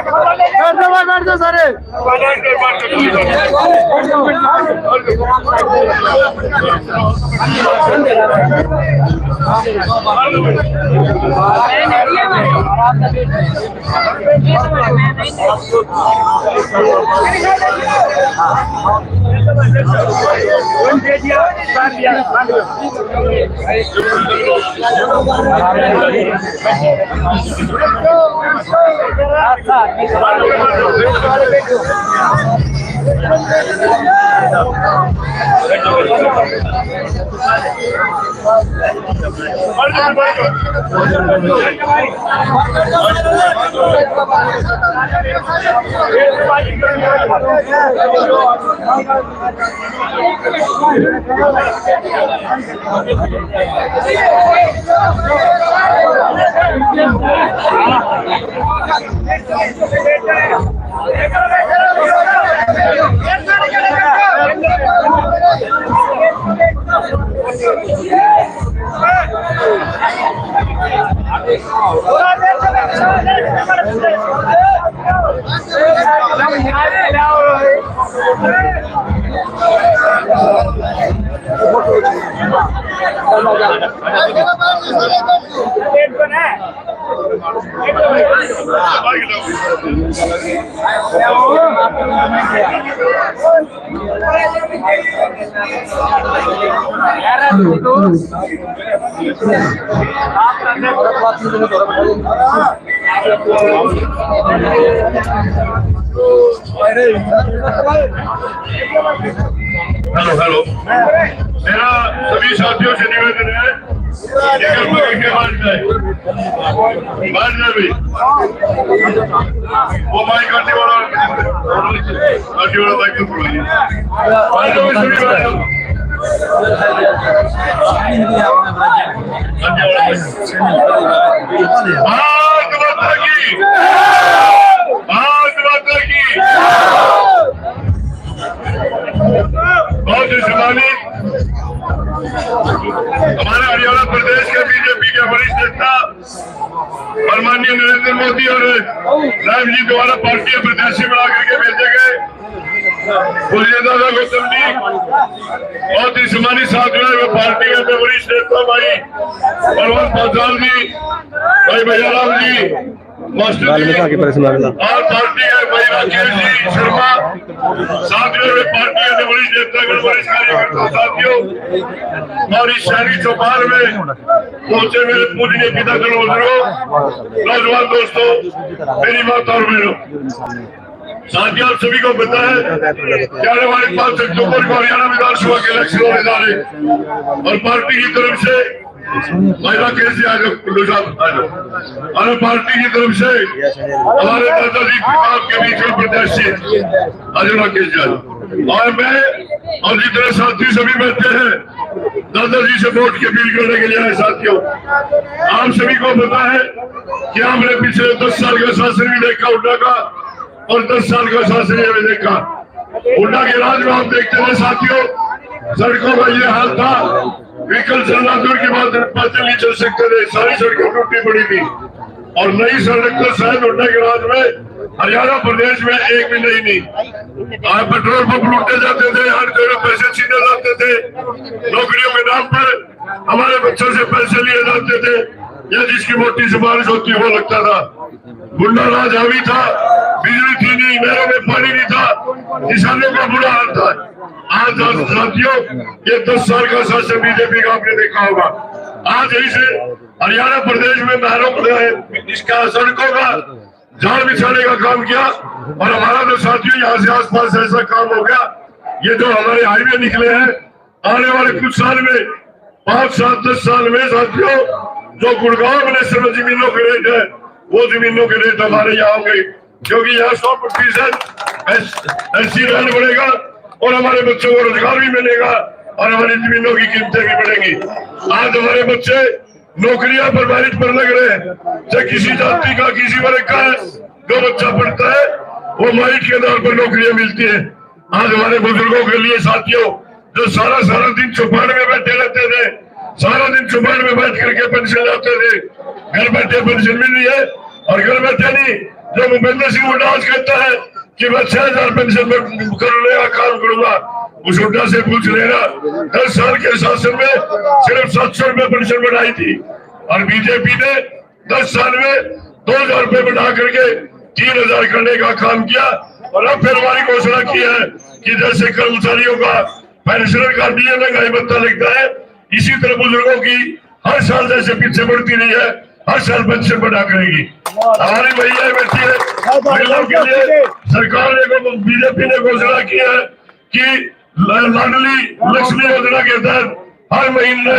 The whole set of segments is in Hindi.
बैठ जाओ सारे। हेलो हेलो, मेरा सभी साथियों से निवेदन है कि मान जाए भाई वो माइक करने वाला माइक तो बहुत ही सम्मानित हमारे हरियाणा प्रदेश के बीजेपी के वरिष्ठ नेता और माननीय नरेंद्र मोदी और राम जी द्वारा पार्टी प्रत्याशी बना करके भेजे गए दादा गौतम जी बहुत ही सम्मानित साथियों पार्टी के वरिष्ठ नेता भाई बलवंत पासवान जी, भाई भैयाराम जी, मास्टर जी और पार्टी के भाई राकेश जी शर्मा, साथियों में पार्टी के वरिष्ठ नेता वरिष्ठ कार्यकर्ता साथियों और इस शहरी चौपाल में पहुंचे मेरे पूजनीय पिता बुजुर्गों, नौजवान दोस्तों, मेरी माता और बहनों, साथियों आप सभी को पता है कि आने वाले 5 अक्टूबर को हरियाणा विधानसभा के इलेक्शन होने जा रहे और पार्टी की तरफ से महिला कैसे आज और पार्टी की तरफ से हमारे दादाजी के बीच में प्रत्याशी अजय राकेश जी और मैं और जितने साथी सभी बैठे हैं दादाजी से वोट की अपील करने के लिए आए। साथियों आप सभी को पता है कि हमने पिछले 10 साल का शासन भी देखा उन्ना का और 10 साल का शासन भी देखा। उन्ना के राज में आप देखते थे साथियों सड़कों का ये हाल था, व्हीकल चलना दूर की बात नहीं चल सकते थे, सारी सड़कें टूटी पड़ी थी और नई सड़क तो शायद उन्ना के राज में हरियाणा प्रदेश में एक भी नहीं थी। पेट्रोल पंप लूटे जाते थे, हर जगह पैसे छीने जाते थे, नौकरियों के नाम पर हमारे बच्चों से पैसे लिए जाते थे या जिसकी मोटी सिफारिश होती वो लगता था। गुंडा राज हावी था, बिजली थी नहीं, नहरों में पानी नहीं था, किसानों का बुरा हाल था। आज साथियों ये 10 साल का शासन बीजेपी का आपने देखा होगा। आज यही से हरियाणा प्रदेश में नहरों इसका सड़कों का जाल बिछाने का काम किया और हमारा तो साथियों यहाँ से आसपास ऐसा काम हो गया। ये जो हमारे हाईवे निकले हैं आने वाले कुछ साल में 5, 7, 10 साल में साथियों जो गुड़गांव में जमीनों के रेट है वो जमीनों के रेट हमारे यहाँ होंगे क्योंकि यहाँ 100% ऐसी लैंड बढ़ेगा और हमारे बच्चों को रोजगार भी मिलेगा और हमारी जमीनों की कीमतें भी बढ़ेंगी। आज हमारे बच्चे नौकरियां पर मेरिट पर लग रहे हैं, चाहे किसी जाति का किसी वर्ग का जो बच्चा पढ़ता है वो मेरिट के आधार पर नौकरियां मिलती है। आज हमारे बुजुर्गों के लिए साथियों जो सारा दिन चौपाल में बैठे रहते थे, सारा दिन चौपाल में बैठ करके पेंशन लाते थे, घर बैठे पेंशन मिल रही है और घर बैठे नहीं जो भूपेंद्र सिंह हुड्डा आज कहता है कि मैं 6000 पेंशन में करने का काम करूंगा, उस हुड्डा से पूछ लेना 10 साल के शासन में सिर्फ 700 रुपए पेंशन बढ़ाई थी और बीजेपी ने 10 साल में 2000 रुपए बढ़ा करके 3000 करने का काम किया। और अब फिर हमारी घोषणा की है कि जैसे कर्मचारियों का पेंशनर का डीए महंगाई भत्ता लगता है, इसी तरह बुजुर्गों की हर साल जैसे पीछे बढ़ती रही है, हर साल पेंशन बढ़ा करेगी। हमारी महिलाएं बैठी है, महिलाओं के लिए सरकार ने बीजेपी ने घोषणा की है कि लाडली लक्ष्मी योजना के तहत हर महीने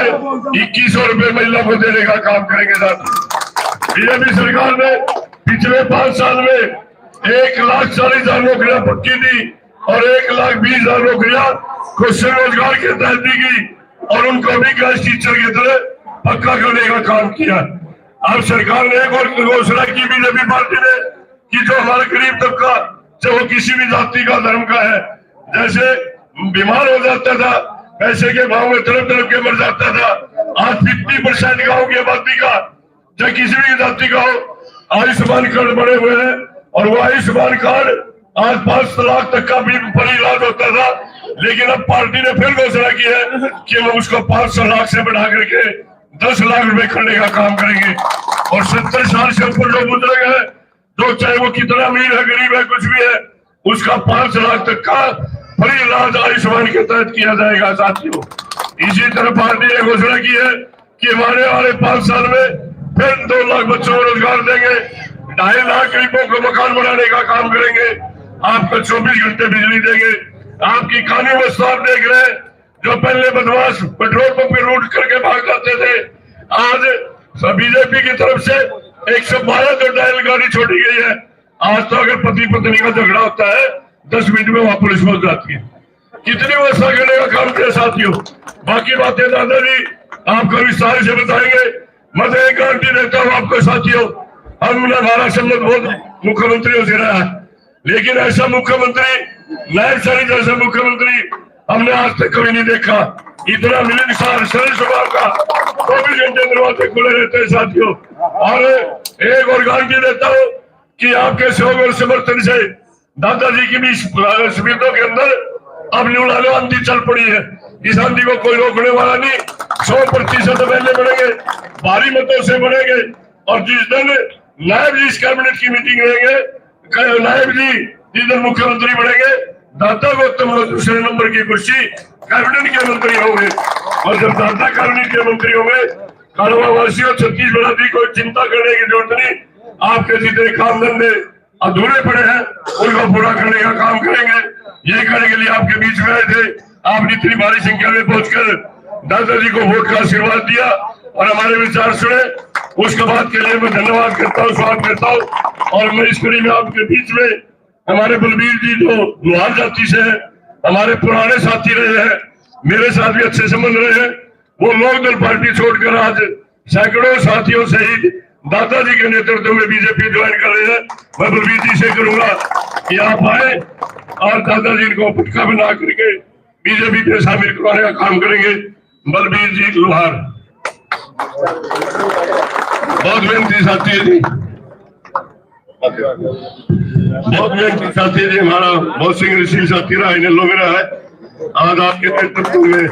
2100 रुपए महिला को देने का काम करेंगे। साथ बीजेपी सरकार ने पिछले 5 साल में 1,40,000 नौकरियां पक्की दी और 1,20,000 नौकरियां को स्वरोजगार के तहत दी गई और उनको भी क्लास टीचर की तरह पक्का करने का काम किया। अब सरकार ने एक और घोषणा की बीजेपी पार्टी ने कि जो हमारा गरीब तबका, चाहे वो किसी भी जाति का धर्म का है, जैसे बीमार हो जाता था, पैसे के भाव में तरफ तरफ के मर जाता था, आज 50% गाँव की आबादी का, चाहे किसी भी जाति का हो, आयुष्मान कार्ड बने हुए हैं और वो आयुष्मान कार्ड आज 5 लाख तक का भी पर इलाज होता था। लेकिन अब पार्टी ने फिर घोषणा की है कि वो उसको 500 लाख से बढ़ा करके 10 लाख रुपए करने का काम करेंगे और 70 साल से ऊपर जो बुजुर्ग है, जो चाहे वो कितना अमीर है, गरीब है, कुछ भी है, उसका 5 लाख तक का फ्री इलाज आयुष्मान के तहत किया जाएगा। साथियों, इसी तरह पार्टी ने घोषणा की है कि हमारे वाले 5 साल में फिर 2 लाख बच्चों को रोजगार देंगे, 2.5 लाख गरीबों को मकान बनाने का काम करेंगे, आपको 24 घंटे बिजली देंगे। आपकी कानून व्यवस्था आप देख रहे हैं, जो पहले बदमाश पेट्रोल पंप पे लूट करके भाग जाते थे, आज बीजेपी की तरफ से 112 जो डायल गाड़ी छोड़ी गई है। आज तो अगर पति पत्नी का झगड़ा होता है 10 मिनट में वहां पुलिस पहुंच जाती है। कितनी व्यवस्था करने का काम किया साथियों। बाकी बातें दादाजी आपको विस्तार से बताएंगे। मैं एक गारंटी देता हूँ आपको साथियों, हमने हमारा संबंध बहुत मुख्यमंत्रियों से रहा है, लेकिन ऐसा मुख्यमंत्री, नायब साहब जैसा मुख्यमंत्री हमने आज तक कभी नहीं देखा। इतना मिलनसार सरल स्वभाव का 24 घंटे दरवाजे खुले रहते हैं साथियों। और एक और गारंटी देता हूँ कि आपके सहयोग और समर्थन से दादाजी की भी स्मृतियों के अंदर अब न्यूनाले आंधी चल पड़ी है। इस आंधी को कोई रोकने वाला नहीं। 100% एमएलए बनेंगे, भारी मतों से बनेंगे और जिस दिन नायब जी इस कैबिनेट की मीटिंग रहेंगे, नायब जी जिस दिन मुख्यमंत्री बनेंगे, दादा गौतम दूसरे नंबर की कुर्सी कैबिनेट के मंत्री होंगे और जब दादा कैबिनेट के मंत्री होंगे, कालवा वासियों छत्तीसगढ़ की कोई चिंता करने की जरूरत नहीं। आपके जितने काम धंधे अधूरे पड़े हैं उनको पूरा करने का काम करेंगे। ये करने के लिए आपके बीच में आए थे। आपने इतनी भारी संख्या में पहुंचकर दादाजी को वोट का आशीर्वाद दिया और हमारे विचार सुने, उसके बाद के लिए मैं धन्यवाद करता हूँ, स्वागत करता हूँ। और मैं इस कड़ी में आपके बीच में हमारे बलबीर जी जो लोहार जाति से है, हमारे पुराने साथी रहे हैं, मेरे साथ भी अच्छे संबंध रहे हैं, वो लोकदल पार्टी छोड़कर आज सैकड़ों साथियों सहित दादाजी के नेतृत्व में बीजेपी ज्वाइन कर रहे हैं। मैं बलबीर जी से करूंगा कि आप आए और दादाजी को पुटका बना करके बीजेपी में शामिल करवाने का काम करेंगे। बलबीर जी लोहार, बहुत मेहनती साथी है जी, बहुत मेहनती साथी जी, हमारा बहुत संघर्षशील साथी रहा, इन्हें लोग रहा है। आज आपके नेतृत्व में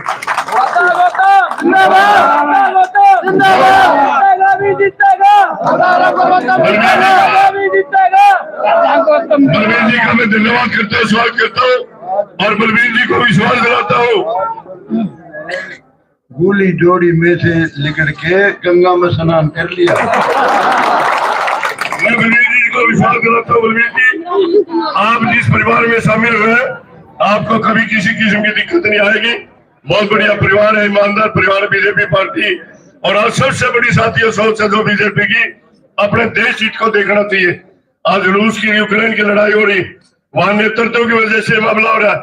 बलबीर जी का मैं धन्यवाद करता हूँ, स्वागत करता हूँ और बलबीर जी को विश्वास दिलाता हूँ। गोली जोड़ी में से लेकर के गंगा में स्नान कर लिया। मैं बलबीर जी को विश्वास दिलाता हूँ, बलबीर जी आप जिस परिवार में शामिल हुए आपको कभी किसी किस्म की दिक्कत नहीं आएगी। बहुत बढ़िया परिवार है, ईमानदार परिवार बीजेपी पार्टी। और आज सबसे बड़ी साथियों सोच है जो बीजेपी की, अपने देश हित को देखना चाहिए। आज रूस की यूक्रेन की लड़ाई हो रही, वहां नेतृत्व की वजह से मामला हो रहा है।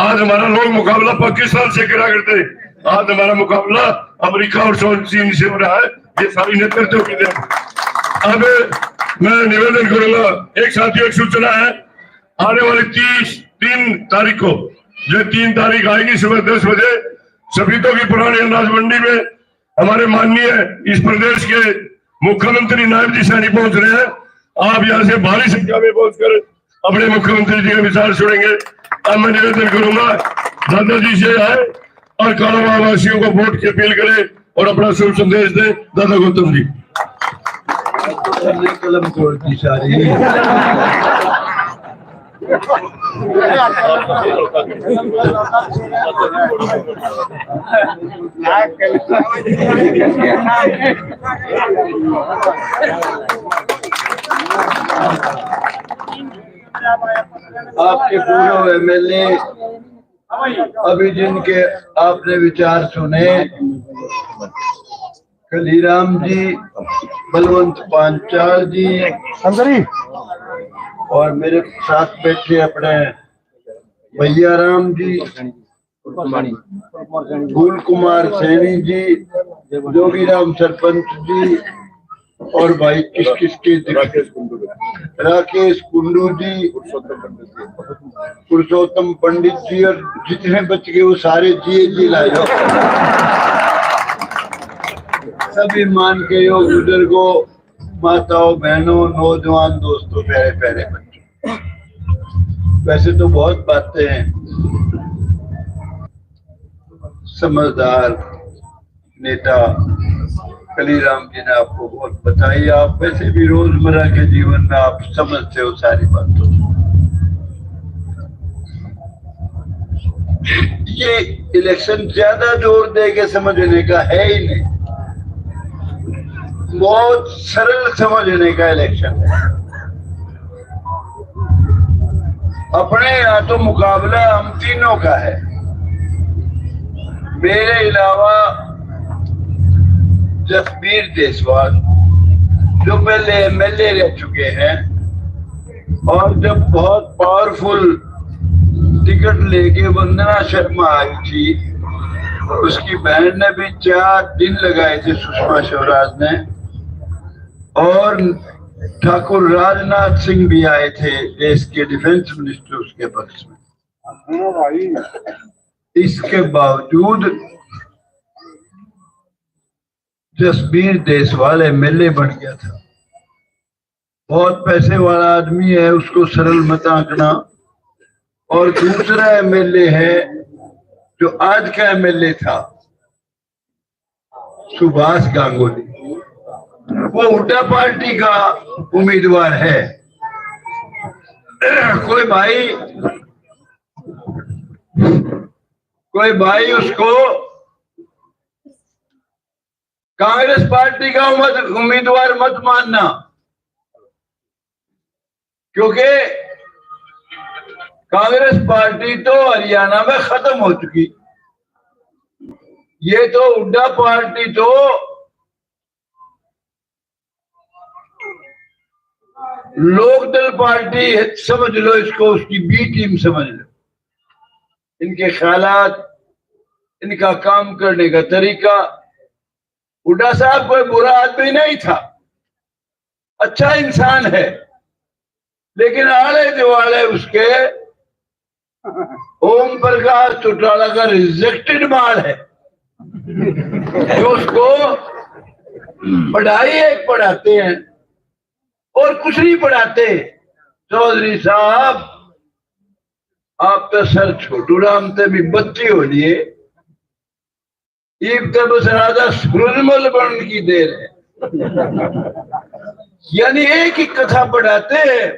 आज हमारा लोग मुकाबला पाकिस्तान से करा करते, आज हमारा मुकाबला अमेरिका और चीन से हो रहा है। ये सारी नेतृत्व की देन। अब मैं निवेदन करूंगा, एक साथियों एक सूचना है, आने वाली 3 तारीख को, जो 3 तारीख आएगी सुबह 10 बजे सफीतों की पुरानी अनाज मंडी में हमारे माननीय इस प्रदेश के मुख्यमंत्री नायब जी सैनी पहुंच रहे हैं आप यहाँ से भारी संख्या में पहुंचकर अपने मुख्यमंत्री जी की मिसाल सुनेंगे। अब मैं निवेदन करूंगा दादाजी से आए और कालावा वासियों को वोट की अपील करें और अपना शुभ संदेश दें। दादा गौतम जी। कलम तोड़ दी सारी। आपके पूर्व एमएलए अभी जिनके आपने विचार सुने, कलीराम जी, बलवंत पांचाल जी और मेरे साथ बैठे अपने भैया राम जी, गुल कुमार सैनी जी, जोगीराम सरपंच जी और भाई किस के राकेश कुंडू जी, पुरुषोत्तम पंडित जी और जितने बच गए वो सारे जी लाए। सभी मान के योग बुजुर्गों, माताओं, बहनों, नौजवान दोस्तों, प्यारे प्यारे बच्चों, वैसे तो बहुत बातें हैं। समझदार नेता कलीराम जी ने आपको बहुत बताई। आप वैसे भी रोजमर्रा के जीवन में आप समझते हो सारी बातों। ये इलेक्शन ज्यादा जोर दे के समझने का है ही नहीं, बहुत सरल समझने का इलेक्शन है। अपने यहाँ तो मुकाबला हम तीनों का है। मेरे अलावा जसबीर देसवाल जो पहले एमएलए रह चुके हैं और जब बहुत पावरफुल टिकट लेके वंदना शर्मा आई थी, उसकी बहन ने भी 4 दिन लगाए थे, सुषमा स्वराज ने, और ठाकुर राजनाथ सिंह भी आए थे, देश के डिफेंस मिनिस्टर, उसके पक्ष में। इसके बावजूद जसबीर देसवाल एमएलए बन गया था। बहुत पैसे वाला आदमी है, उसको सरल मत आंकना। और दूसरा एमएलए है जो आज का एमएलए था, सुभाष गांगुली, वो हुड्डा पार्टी का उम्मीदवार है। कोई भाई उसको कांग्रेस पार्टी का उम्मीदवार मत मानना, क्योंकि कांग्रेस पार्टी तो हरियाणा में खत्म हो चुकी। ये तो हुड्डा पार्टी तो लोकदल पार्टी समझ लो इसको, उसकी बी टीम समझ लो। इनके ख्यालात, इनका काम करने का तरीका। हुड्डा साहब कोई बुरा आदमी नहीं था, अच्छा इंसान है, लेकिन आले दिवाले उसके ओम प्रकाश चौटाला का रिजेक्टेड माल है, जो उसको पढ़ाई एक पढ़ाते हैं और कुछ नहीं पढ़ाते। चौधरी साहब, आप तो सर छोटू राम से भी बच्ची हो लिए, एक तो बस राजा सूरजमल बन की देर है। यानी एक ही कथा पढ़ाते हैं।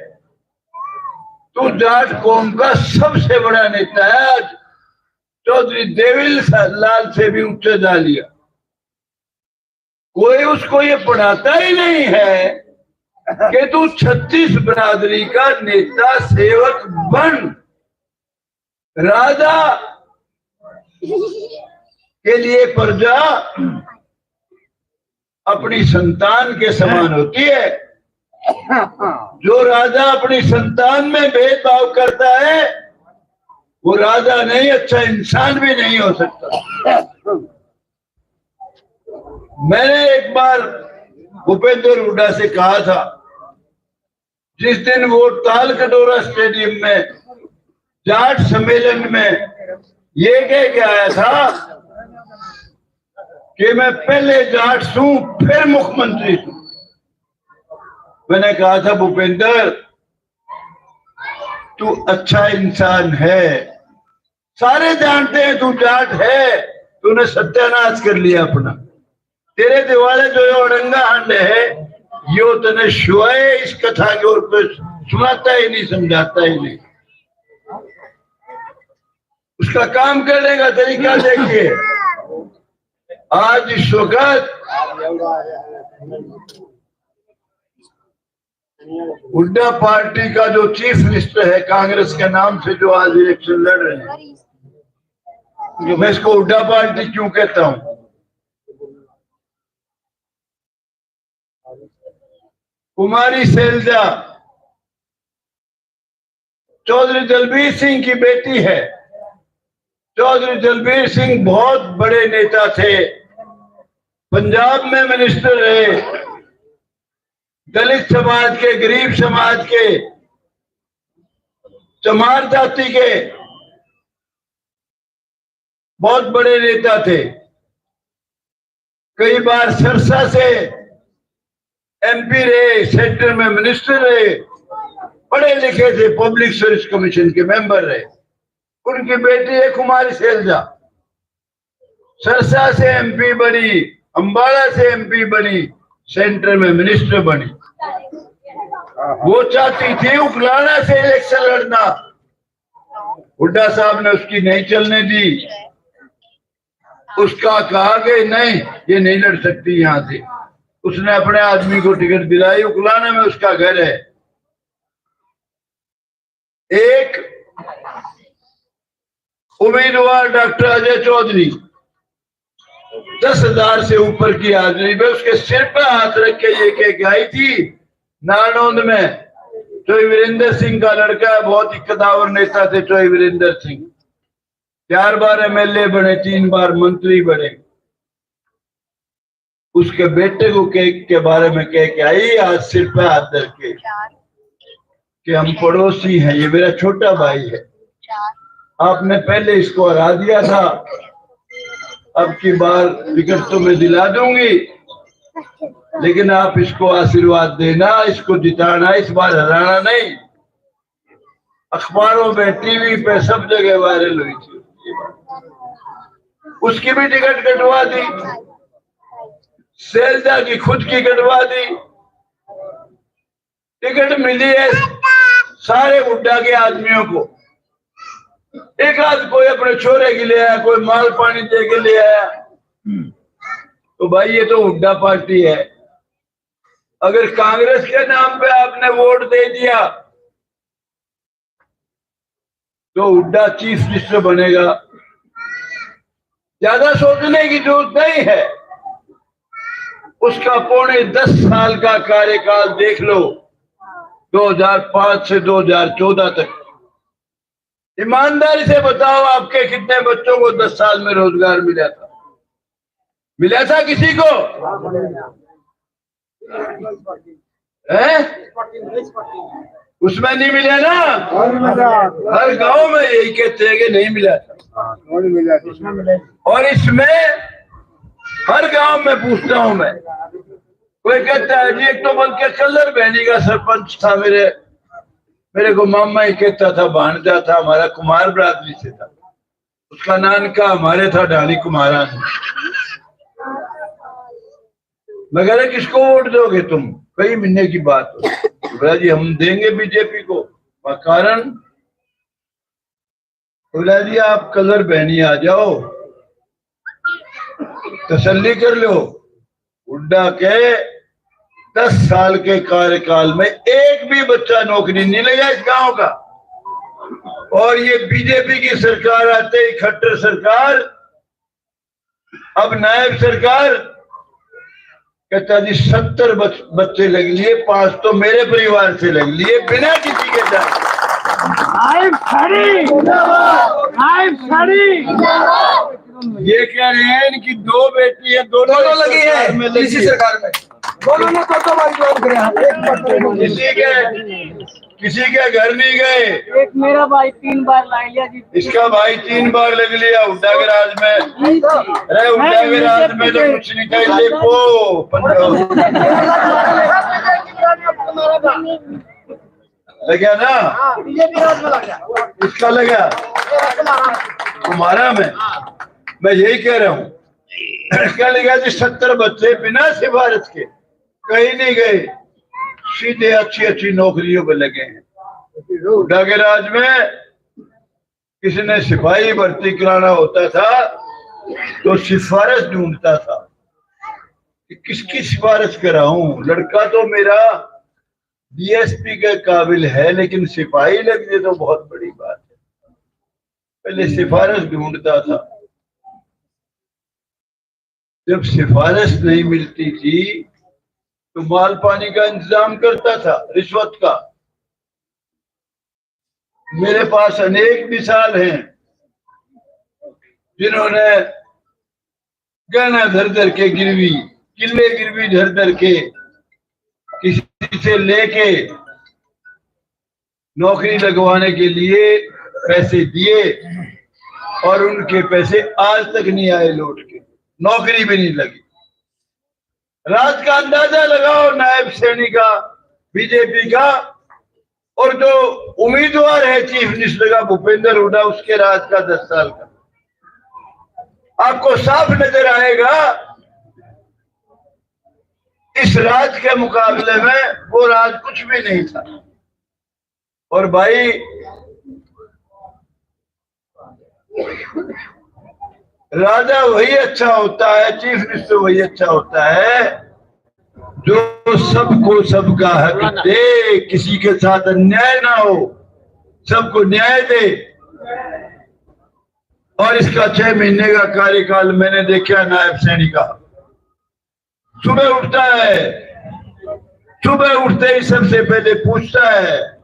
तू जाट कौम का सबसे बड़ा नेता है, आज चौधरी देविल लाल से भी ऊंचा जा लिया। कोई उसको ये पढ़ाता ही नहीं है कि तू 36 बिरादरी का नेता सेवक बन। राजा के लिए प्रजा अपनी संतान के समान होती है। जो राजा अपनी संतान में भेदभाव करता है वो राजा नहीं, अच्छा इंसान भी नहीं हो सकता। मैंने एक बार भूपेंद्र हुड्डा से कहा था, जिस दिन वो ताल कटोरा स्टेडियम में जाट सम्मेलन में ये कह के आया था कि मैं पहले जाट हूं फिर मुख्यमंत्री हूं। मैंने कहा था भूपेंद्र तू अच्छा इंसान है, सारे जानते हैं तू जाट है, तूने सत्यानाश कर लिया अपना। तेरे दिवाले जो औरंगा हंड है यो तने शुआए इस कथा के ओर पे सुनाता ही नहीं, समझाता ही नहीं। उसका काम करने का तरीका देखिए। आज इस वक्त हुड्डा पार्टी का जो चीफ मिनिस्टर है कांग्रेस के नाम से जो आज इलेक्शन लड़ रहे हैं, मैं इसको हुड्डा पार्टी क्यों कहता हूं? कुमारी शैलजा चौधरी दलबीर सिंह की बेटी है। चौधरी दलबीर सिंह बहुत बड़े नेता थे, पंजाब में मिनिस्टर रहे, दलित समाज के, गरीब समाज के, चमार जाति के बहुत बड़े नेता थे। कई बार सिरसा से एमपी रहे, सेंटर में मिनिस्टर रहे, पढ़े लिखे थे, पब्लिक सर्विस कमीशन के मेंबर रहे। उनकी बेटी है कुमारी शैलजा, सिरसा से एमपी बनी, अंबाला से एमपी बनी, सेंटर में मिनिस्टर बनी। वो चाहती थी उकलाना से इलेक्शन लड़ना, हुड्डा साहब ने उसकी नहीं चलने दी। उसका कहा कि नहीं ये नहीं लड़ सकती यहां से। उसने अपने आदमी को टिकट दिलाई, उकलाना में उसका घर है। एक उम्मीदवार डॉक्टर अजय चौधरी 10,000 से ऊपर की हाजिरी में उसके सिर पर हाथ रख के ये कह के आई थी नारनौंद में, चौधरी वीरेंद्र सिंह का लड़का है, बहुत ही कदावर नेता थे चौधरी वीरेंद्र सिंह, 4 बार एमएलए बने, 3 बार मंत्री बने। उसके बेटे को केक के बारे में कह के आई आज सिर पे हाथ धर के कि हम पड़ोसी हैं, ये मेरा छोटा भाई है, आपने पहले इसको हरा दिया था, अब की बार टिकट तो मैं दिला दूंगी, लेकिन आप इसको आशीर्वाद देना, इसको जिताना, इस बार हराना नहीं। अखबारों में, टीवी पे, सब जगह वायरल हुई थी। उसकी भी टिकट कटवा दी, शैलजा की खुद की कटवा दी। टिकट मिली है सारे हुड्डा के आदमियों को। एक आध कोई अपने छोरे के लिए आया, कोई माल पानी दे के ले आया। तो भाई ये तो हुड्डा पार्टी है। अगर कांग्रेस के नाम पे आपने वोट दे दिया तो हुड्डा चीफ मिनिस्टर बनेगा। ज्यादा सोचने की जरूरत नहीं है। उसका पौने 10 साल का कार्यकाल देख लो, 2005 से 2014 तक। ईमानदारी से बताओ आपके कितने बच्चों को 10 साल में रोजगार मिला था? मिला था किसी को? है? उसमें नहीं मिला ना? हर गांव में यही कहते हैं कि नहीं मिला था। और इसमें हर गांव में पूछता हूं मैं, कोई कहता है जी एक तो बन के कलर बहनी का सरपंच था, मेरे को मामा ही कहता था, भांजा था हमारा, कुमार बरादरी से था, उसका नानका हमारे था ढाली कुमारान। मगर किसको वोट दोगे तुम? कई महीने की बात हो, बोला जी हम देंगे बीजेपी को। कारण बोला जी आप कलर बहनी आ जाओ, तसल्ली कर लो। हुड्डा के 10 साल के कार्यकाल में एक भी बच्चा नौकरी नहीं लगा इस गांव का। और ये बीजेपी की सरकार आते ही, खट्टर सरकार, अब नायब सरकार कहता जी 70 बच्चे लग लिए, 5 तो मेरे परिवार से लग लिए बिना किसी के जाने। ये कह रहे हैं इनकी 2 बेटी है, दोनों लगी है इसी सरकार में, दोनों ने तो बार जॉब किया। किसी के घर नहीं गए। एक मेरा भाई 3 बार ला लिया जी, इसका भाई 3 बार लग लिया हुड्डा के राज में। अरे हुड्डा के राज में तो कुछ नहीं कहे। लगा ना? बीजेपी राज में लग गया। इसका लगा तुम्हारा में? मैं यही कह रहा हूँ, क्या लगा जी? 70 बच्चे बिना सिफारिश के कहीं नहीं गए, सीधे अच्छी अच्छी नौकरियों पे लगे हैं। हुड्डा के राज में किसी ने सिपाही भर्ती कराना होता था तो सिफारिश ढूंढता था कि किसकी सिफारिश कराऊं। लड़का तो मेरा डीएसपी के काबिल है, लेकिन सिपाही लग जाए तो बहुत बड़ी बात है। पहले सिफारिश ढूंढता था। जब सिफारिश नहीं मिलती थी तो माल पानी का इंतजाम करता था, रिश्वत का। मेरे पास अनेक मिसाल हैं जिन्होंने गहना धर धर के गिरवी, किले गिरवी धर धर के किसी से लेके नौकरी लगवाने के लिए पैसे दिए और उनके पैसे आज तक नहीं आए लौट के, नौकरी भी नहीं लगी। राज का अंदाजा लगाओ नायब सैनी का, बीजेपी का, और जो उम्मीदवार है चीफ मिनिस्टर का भूपेंद्र हुड्डा, उसके राज का 10 साल का, आपको साफ नजर आएगा इस राज के मुकाबले में वो राज कुछ भी नहीं था। और भाई राजा वही अच्छा होता है, चीफ मिनिस्टर वही अच्छा होता है जो सबको सबका हक दे, किसी के साथ अन्याय ना हो, सबको न्याय दे। और इसका 6 महीने का कार्यकाल मैंने देखा नायब सैनी का। सुबह उठता है, सुबह उठते ही सबसे पहले पूछता है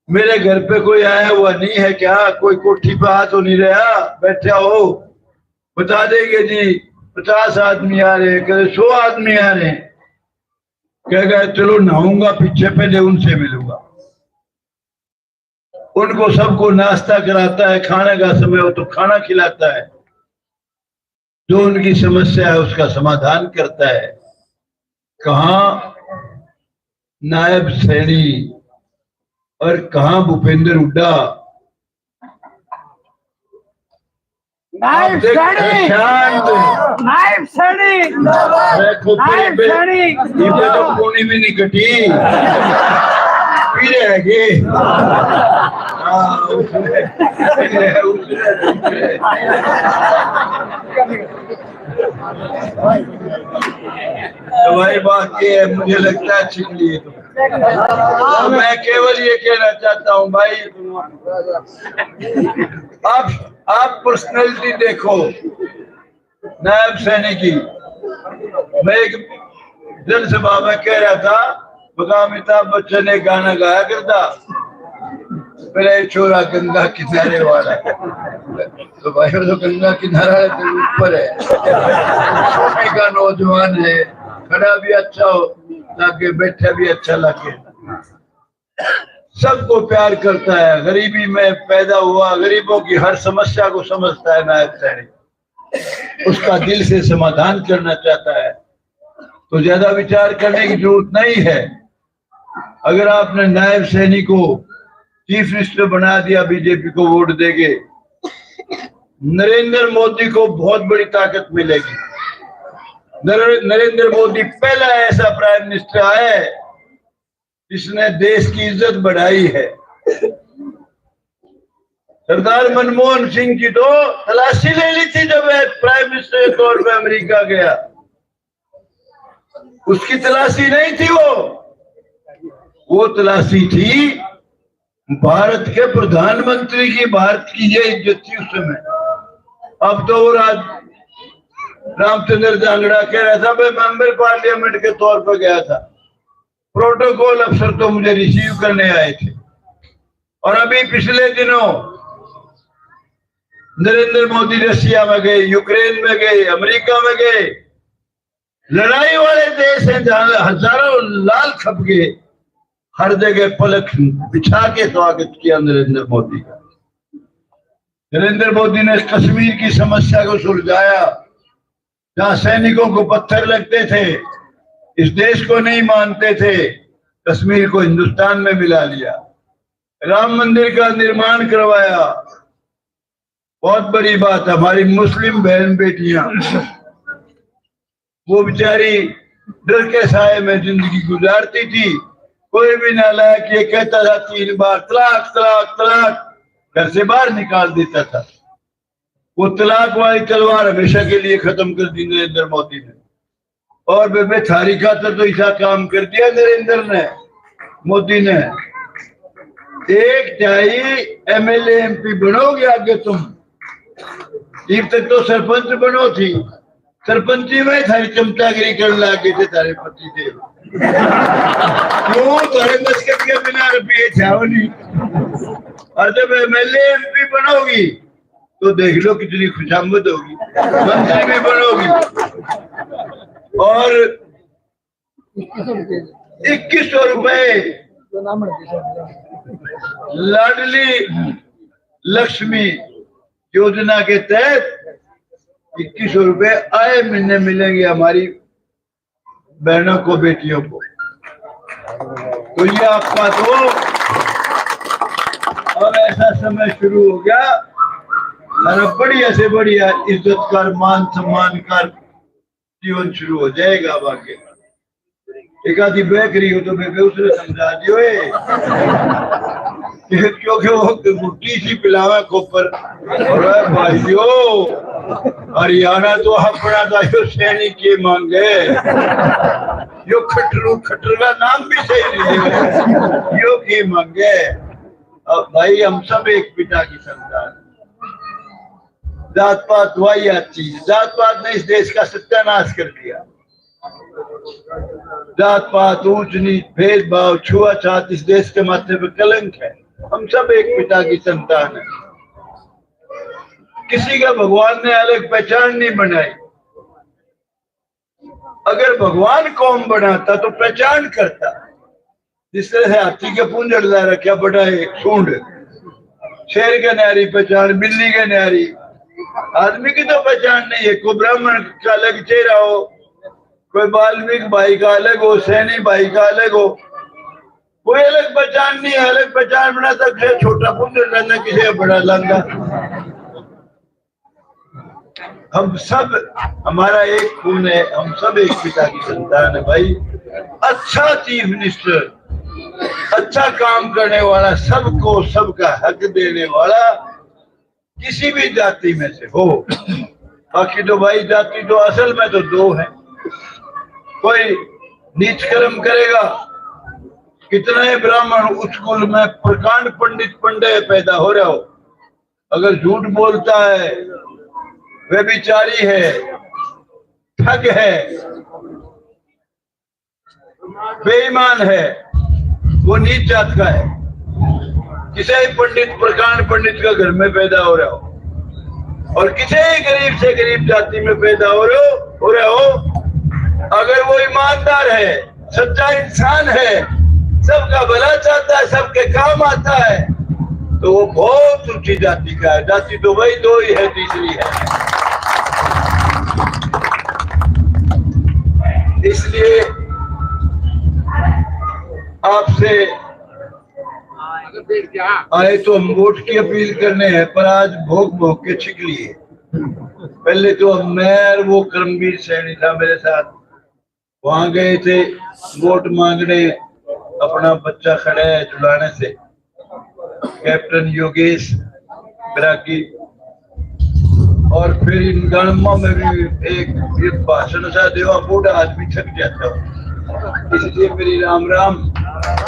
मेरे घर पे कोई आया हुआ नहीं है क्या, कोई कोठी पे आ तो नहीं रहा, बैठा हो? बता देंगे जी 50 आदमी आ रहे, कहे 100 आदमी आ रहे। कहेगा चलो नहाऊंगा पीछे, पहले उनसे मिलूंगा। उनको सबको नाश्ता कराता है, खाने का समय हो तो खाना खिलाता है, जो उनकी समस्या है उसका समाधान करता है। कहाँ नायब सैनी और कहाँ भूपेंद्र हुड्डा? नायब सैनी, नायब सैनी, नायब सैनी, ये तो कोनी भी नहीं कटी, फिर है ये। तो भाई बात ये है, मुझे लगता है छिप लिए तो मैं केवल ये कहना चाहता हूँ भाई, आप पर्सनैलिटी देखो नायब सैनी की। मैं एक जनसभा में कह रहा था, अमिताभ बच्चन ने गाना गाया करता, मेरा छोरा गंगा किनारे वाला। तो भाई वो तो गंगा किनारा है तो ऊपर है, सोने का नौजवान है, खड़ा भी अच्छा हो लगे, बैठा भी अच्छा लगे, सबको प्यार करता है, गरीबी में पैदा हुआ, गरीबों की हर समस्या को समझता है नायब सैनी, उसका दिल से समाधान करना चाहता है। तो ज्यादा विचार करने की जरूरत नहीं है। अगर आपने नायब सैनी को चीफ मिनिस्टर बना दिया, बीजेपी को वोट देंगे, नरेंद्र मोदी को बहुत बड़ी ताकत मिलेगी। नरेंद्र मोदी पहला ऐसा प्राइम मिनिस्टर है जिसने देश की इज्जत बढ़ाई है। सरदार मनमोहन सिंह की तो तलाशी ले ली थी जब वह प्राइम मिनिस्टर के तौर पर अमेरिका गया, उसकी तलाशी नहीं थी, वो तलाशी थी भारत के प्रधानमंत्री की। भारत की ये इज्जत थी उस समय। अब तो रामचंद्र जांगड़ा कह रहा था मैं मेंबर पार्लियामेंट के तौर पर गया था, प्रोटोकॉल अफसर तो मुझे रिसीव करने आए थे। और अभी पिछले दिनों नरेंद्र मोदी रशिया में गए, यूक्रेन में गए, अमेरिका में गए, लड़ाई वाले देश हैं जहां हजारों लाल खप गए, हर जगह पलक बिछा के स्वागत किया नरेंद्र मोदी का। नरेंद्र मोदी ने कश्मीर की समस्या को सुलझाया, जहां सैनिकों को पत्थर लगते थे, इस देश को नहीं मानते थे, कश्मीर को हिंदुस्तान में मिला लिया, राम मंदिर का निर्माण करवाया। बहुत बड़ी बात, हमारी मुस्लिम बहन बेटियां वो बेचारी डर के साए में जिंदगी गुजारती थी। कोई भी नालायक ये कहता था 3 बार तलाक तलाक तलाक, घर से बाहर निकाल देता था। वो तलाक वाली तलवार हमेशा के लिए खत्म कर दी नरेंद्र मोदी ने। और बेबे थारी खातर तो ऐसा काम कर दिया नरेंद्र ने, मोदी ने। 1 तिहाई MLA MP बनोगे आगे तुम। जब तक तो सरपंच बनो थी, सरपंची में थारी चमचागिरी करने लगे थे तारे पति देव। क्यों तारे मस्कत के बिना रुपये छावनी। और जब MLA MP बनोगी तो देख लो कितनी खुशामद होगी, मंत्री भी बनोगी। और 2100 रुपए लाडली लक्ष्मी योजना के तहत 2100 रुपए आए महीने मिलेंगे हमारी बहनों को, बेटियों को। तो ये आपका तो अब ऐसा समय शुरू हो गया, बढ़िया से बढ़िया इज्जत कर, मान सम्मान कर जीवन शुरू हो जाएगा। बाकी एक आधी बेकरी हो तो बेबे उसने समझा दियो क्योंकि वो मुट्ठी सी पिलावा कोपर। भाइयों हरियाणा तो अपना था, यो सैनिक के मांगे, यो खटरू, खटर का नाम भी सही नहीं है, यो के मांगे। अब भाई हम सब एक पिता की संतान। जात पात वही अच्छी, जात पात ने इस देश का सत्यानाश कर दिया। जात पात, ऊंच नीच, भेदभाव, छुआछूत इस देश के माथे पे कलंक है। हम सब एक पिता की संतान है। किसी का भगवान ने अलग पहचान नहीं बनाई। अगर भगवान कौम बनाता तो पहचान करता। जिस तरह से हाथी के पूंछ ला रखा बड़ा एक सूंड, शेर के न्यारी पहचान, बिल्ली के न्यारी, आदमी की तो पहचान नहीं है। कोई ब्राह्मण का अलग चेहरा हो, कोई वाल्मीकि भाई का अलग हो, सैनी भाई का अलग हो, कोई अलग पहचान नहीं है। अलग पहचान बना सकते, छोटा पुण्य रहना, किसी बड़ा लंगा। हम सब, हमारा एक खून है, हम सब एक पिता की संतान है भाई। अच्छा चीफ मिनिस्टर, अच्छा काम करने वाला, सबको सबका हक देने वाला किसी भी जाति में से हो। बाकी तो भाई जाति तो असल में तो 2 है। कोई नीच कर्म करेगा, कितना है ब्राह्मण उच्च कुल में प्रकांड पंडित पंडे पैदा हो रहा हो, अगर झूठ बोलता है, व्यभिचारी है, ठग है, बेईमान है, वो नीच जात का है। किसी पंडित, प्रकांड पंडित का घर में पैदा हो रहा हो, और किसी गरीब से गरीब जाति में पैदा हो रहा हो, अगर वो ईमानदार है, सच्चा इंसान है, सबका भला चाहता है, सबके काम आता है, तो वो बहुत ऊंची जाति का है। जाति तो वही 2 ही है, तीसरी है। इसलिए आपसे आए तो हम वोट की अपील करने हैं, पर आज भोग भोग के छिक लिए। पहले तो मैं और वो करमवीर सैनी था मेरे साथ, वहां गए थे वोट मांगने। अपना बच्चा खड़ा है जुलाने से, कैप्टन योगेश बिरागी। और फिर इन गणमा में भी एक भाषण सा देवा, बूढ़ा आदमी थक जाता हूँ। इसलिए मेरी राम राम।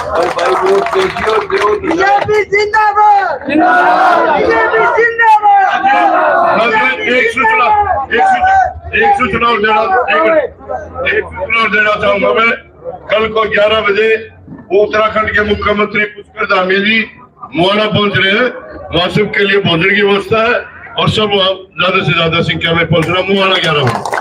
और भाई वोट देखियो, बीजेपी जिंदाबाद, बीजेपी जिंदाबाद। एक सूचना देना चाहूंगा मैं। कल को 11 बजे उत्तराखंड के मुख्यमंत्री पुष्कर धामी जी मोहाना पहुंच रहे हैं। वहां सबके लिए भोजन की व्यवस्था है और सब ज्यादा से ज्यादा संख्या में पहुंच रहा। मोहाना 11 बजे।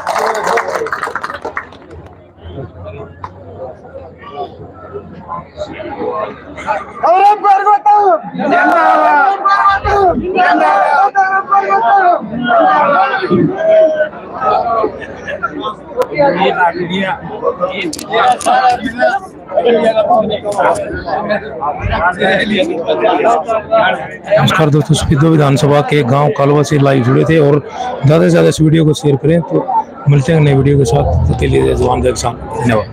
नमस्कार दोस्तों, स्पीडो विधानसभा के गांव कालवा से लाइव जुड़े थे और ज़्यादा से ज़्यादा इस वीडियो को शेयर करें। तो मिलते हैं नए वीडियो के साथ, तब तक के लिए जवान के साथ धन्यवाद।